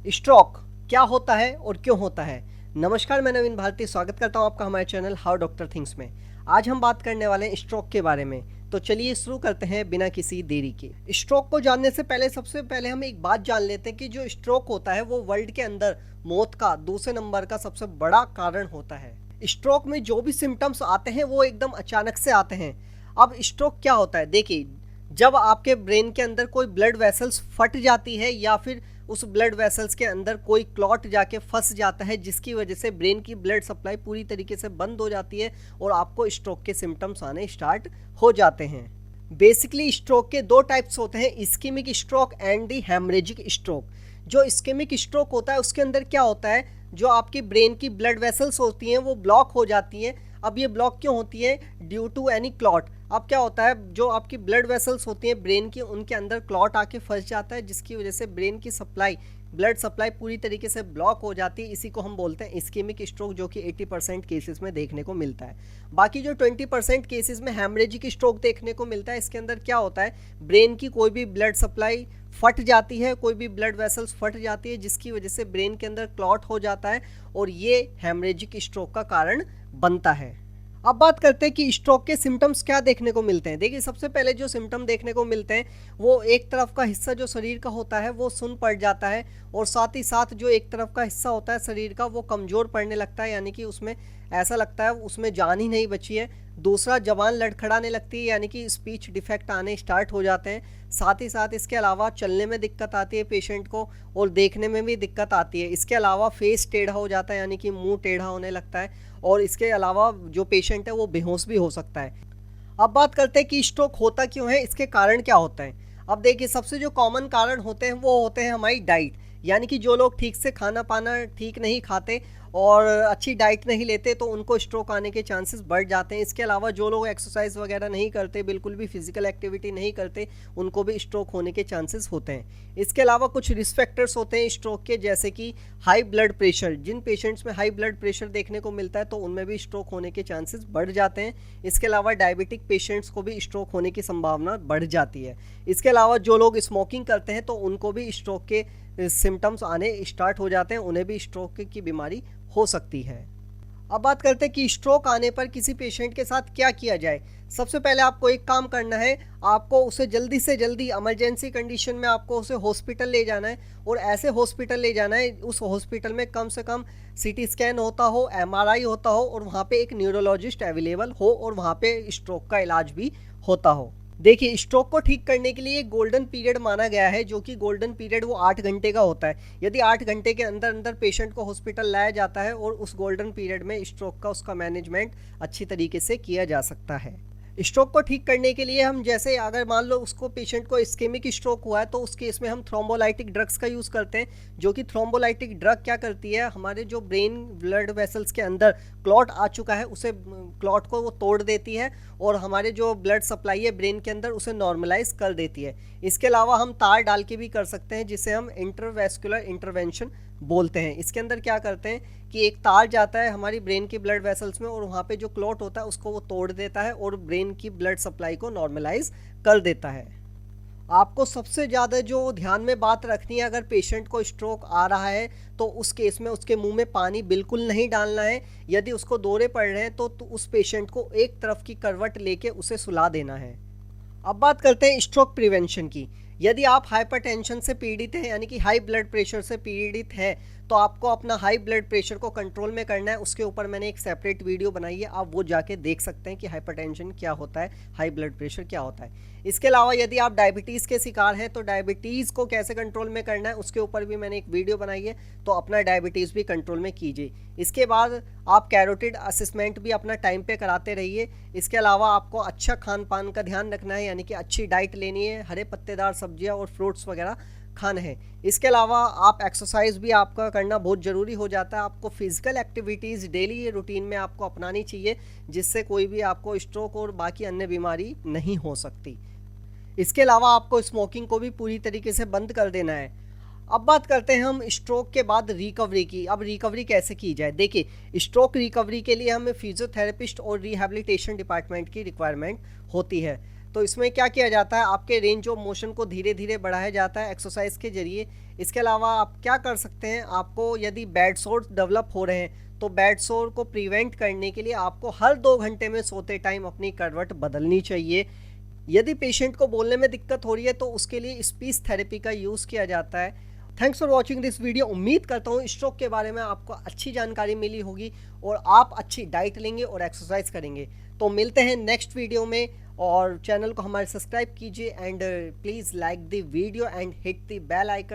Stroke क्या होता है और क्यों होता है। नमस्कार, मैं नवीन भारती स्वागत करता हूं आपका हमारे चैनल हाउ डॉक्टर थिंग्स में। आज हम बात करने वाले हैं स्ट्रोक के बारे में। तो चलिए शुरू करते हैं बिना किसी देरी के। स्ट्रोक को जानने से पहले सबसे पहले हम एक बात जान लेते हैं कि जो स्ट्रोक होता है वो वर्ल्ड के अंदर मौत का दूसरे नंबर का सबसे बड़ा कारण होता है। स्ट्रोक में जो भी सिम्टम्स आते हैं वो एकदम अचानक से आते हैं। अब स्ट्रोक क्या होता है, देखिए, जब आपके ब्रेन के अंदर कोई ब्लड वेसल्स फट जाती है या फिर उस ब्लड वेसल्स के अंदर कोई क्लॉट जाके फंस जाता है, जिसकी वजह से ब्रेन की ब्लड सप्लाई पूरी तरीके से बंद हो जाती है और आपको स्ट्रोक के सिम्टम्स आने स्टार्ट हो जाते हैं। बेसिकली स्ट्रोक के दो टाइप्स होते हैं, ischaemic stroke and the haemorrhagic stroke. जो इस्केमिक स्ट्रोक होता है उसके अंदर क्या होता है, जो आपकी ब्रेन की ब्लड वेसल्स होती हैं वो ब्लॉक हो जाती हैं। अब ये ब्लॉक क्यों होती है? Due to any clot. अब क्या होता है, जो आपकी ब्लड वेसल्स होती हैं ब्रेन की, उनके अंदर क्लॉट आके फंस जाता है, जिसकी वजह से ब्रेन की सप्लाई, ब्लड सप्लाई पूरी तरीके से ब्लॉक हो जाती है। इसी को हम बोलते हैं इस्केमिक स्ट्रोक, जो कि 80% केसेस में देखने को मिलता है। बाकी जो 20% केसेस में हेमरेजिक स्ट्रोक देखने को मिलता है, इसके अंदर क्या होता है, ब्रेन की कोई भी ब्लड सप्लाई फट जाती है, कोई भी ब्लड वेसल्स फट जाती है, जिसकी वजह से ब्रेन के अंदर क्लॉट हो जाता है और ये हेमरेजिक स्ट्रोक का कारण बनता है। अब बात करते हैं कि स्ट्रोक के सिम्टम्स क्या देखने को मिलते हैं। देखिए, सबसे पहले जो सिम्टम देखने को मिलते हैं वो एक तरफ का हिस्सा जो शरीर का होता है वो सुन्न पड़ जाता है, और साथ ही साथ जो एक तरफ का हिस्सा होता है शरीर का वो कमज़ोर पड़ने लगता है, यानी कि उसमें ऐसा लगता है उसमें जान ही नहीं बची है। दूसरा, जबान लड़खड़ाने लगती है, यानी कि स्पीच डिफेक्ट आने स्टार्ट हो जाते हैं। साथ ही साथ इसके अलावा चलने में दिक्कत आती है पेशेंट को, और देखने में भी दिक्कत आती है। इसके अलावा फेस टेढ़ा हो जाता है, यानी कि मुंह टेढ़ा होने लगता है, और इसके अलावा जो पेशेंट है वो बेहोश भी हो सकता है। अब बात करते हैं कि स्ट्रोक होता क्यों है, इसके कारण क्या होता है। अब देखिए, सबसे जो कॉमन कारण होते हैं वो होते हैं हमारी डाइट, यानी कि जो लोग ठीक से खाना पाना ठीक नहीं खाते और अच्छी डाइट नहीं लेते तो उनको स्ट्रोक आने के चांसेस बढ़ जाते हैं। इसके अलावा जो लोग एक्सरसाइज वगैरह नहीं करते, बिल्कुल भी फिजिकल एक्टिविटी नहीं करते, उनको भी स्ट्रोक होने के चांसेस होते हैं। इसके अलावा कुछ रिस्क फैक्टर्स होते हैं स्ट्रोक के, जैसे कि हाई ब्लड प्रेशर। जिन पेशेंट्स में हाई ब्लड प्रेशर देखने को मिलता है तो उनमें भी स्ट्रोक होने के चांसेस बढ़ जाते हैं। इसके अलावा डायबिटिक पेशेंट्स को भी स्ट्रोक होने की संभावना बढ़ जाती है। इसके अलावा जो लोग स्मोकिंग करते हैं तो उनको भी स्ट्रोक के सिम्टम्स आने स्टार्ट हो जाते हैं, उन्हें भी स्ट्रोक की बीमारी हो सकती है। अब बात करते हैं कि स्ट्रोक आने पर किसी पेशेंट के साथ क्या किया जाए। सबसे पहले आपको एक काम करना है, आपको उसे जल्दी से जल्दी इमरजेंसी कंडीशन में आपको उसे हॉस्पिटल ले जाना है, और ऐसे हॉस्पिटल ले जाना है उस हॉस्पिटल में कम से कम सीटी स्कैन होता हो, एमआरआई होता हो, और वहाँ पे एक न्यूरोलॉजिस्ट अवेलेबल हो, और वहाँ पे स्ट्रोक का इलाज भी होता हो। देखिए, स्ट्रोक को ठीक करने के लिए गोल्डन पीरियड माना गया है, जो कि गोल्डन पीरियड वो 8 घंटे का होता है। यदि 8 घंटे के अंदर अंदर पेशेंट को हॉस्पिटल लाया जाता है और उस गोल्डन पीरियड में स्ट्रोक का उसका मैनेजमेंट अच्छी तरीके से किया जा सकता है। स्ट्रोक को ठीक करने के लिए हम, जैसे अगर मान लो उसको पेशेंट को इस्केमिक स्ट्रोक हुआ है तो उस केस में हम थ्रोम्बोलाइटिक ड्रग्स का यूज़ करते हैं, जो कि थ्रोम्बोलाइटिक ड्रग क्या करती है, हमारे जो ब्रेन ब्लड वेसल्स के अंदर क्लॉट आ चुका है उसे, क्लॉट को वो तोड़ देती है, और हमारे जो ब्लड सप्लाई है ब्रेन के अंदर उसे नॉर्मलाइज कर देती है। इसके अलावा हम तार डाल के भी कर सकते हैं, जिसे हम इंटरवेस्कुलर इंटरवेंशन बोलते हैं। इसके अंदर क्या करते हैं कि एक तार जाता है हमारी ब्रेन की ब्लड वेसल्स में, और वहाँ पे जो क्लॉट होता है उसको वो तोड़ देता है और ब्रेन की ब्लड सप्लाई को नॉर्मलाइज कर देता है। आपको सबसे ज़्यादा जो ध्यान में बात रखनी है, अगर पेशेंट को स्ट्रोक आ रहा है तो उस केस में उसके मुंह में पानी बिल्कुल नहीं डालना है। यदि उसको दौरे पड़ रहे हैं तो उस पेशेंट को एक तरफ की करवट लेके उसे सुला देना है। अब बात करते हैं स्ट्रोक प्रिवेंशन की। यदि आप हाइपरटेंशन से पीड़ित हैं, यानी कि हाई ब्लड प्रेशर से पीड़ित हैं, तो आपको अपना हाई ब्लड प्रेशर को कंट्रोल में करना है। उसके ऊपर मैंने एक सेपरेट वीडियो बनाई है, आप वो जाके देख सकते हैं कि हाइपरटेंशन क्या होता है, हाई ब्लड प्रेशर क्या होता है। इसके अलावा यदि आप डायबिटीज़ के शिकार हैं तो डायबिटीज़ को कैसे कंट्रोल में करना है उसके ऊपर भी मैंने एक वीडियो बनाई है, तो अपना डायबिटीज़ भी कंट्रोल में कीजिए। इसके बाद आप कैरोटिड असेसमेंट भी अपना टाइम पे कराते रहिए। इसके अलावा आपको अच्छा खान पान का ध्यान रखना है, यानी कि अच्छी डाइट लेनी है, हरे पत्तेदार सब्जियां और फ्रूट्स वगैरह खाना है। इसके अलावा आप एक्सरसाइज भी आपका करना बहुत ज़रूरी हो जाता है। आपको फिजिकल एक्टिविटीज़ डेली रूटीन में आपको अपनानी चाहिए, जिससे कोई भी आपको स्ट्रोक और बाकी अन्य बीमारी नहीं हो सकती। इसके अलावा आपको स्मोकिंग को भी पूरी तरीके से बंद कर देना है। अब बात करते हैं हम स्ट्रोक के बाद रिकवरी की। अब रिकवरी कैसे की जाए। देखिए, स्ट्रोक रिकवरी के लिए हमें फिजियोथेरेपिस्ट और रिहैबिलिटेशन डिपार्टमेंट की रिक्वायरमेंट होती है। तो इसमें क्या किया जाता है, आपके रेंज ऑफ मोशन को धीरे धीरे बढ़ाया जाता है एक्सरसाइज के जरिए। इसके अलावा आप क्या कर सकते हैं, आपको यदि बेड सोर डेवलप हो रहे हैं तो बेड सोर को प्रिवेंट करने के लिए आपको हर 2 घंटे में सोते टाइम अपनी करवट बदलनी चाहिए। यदि पेशेंट को बोलने में दिक्कत हो रही है तो उसके लिए स्पीच थेरेपी का यूज़ किया जाता है। Thanks for watching this video. उम्मीद करता हूँ स्ट्रोक के बारे में आपको अच्छी जानकारी मिली होगी और आप अच्छी डाइट लेंगे और एक्सरसाइज करेंगे। तो मिलते हैं नेक्स्ट वीडियो में, और चैनल को हमारे सब्सक्राइब कीजिए and please like the video and hit the bell icon.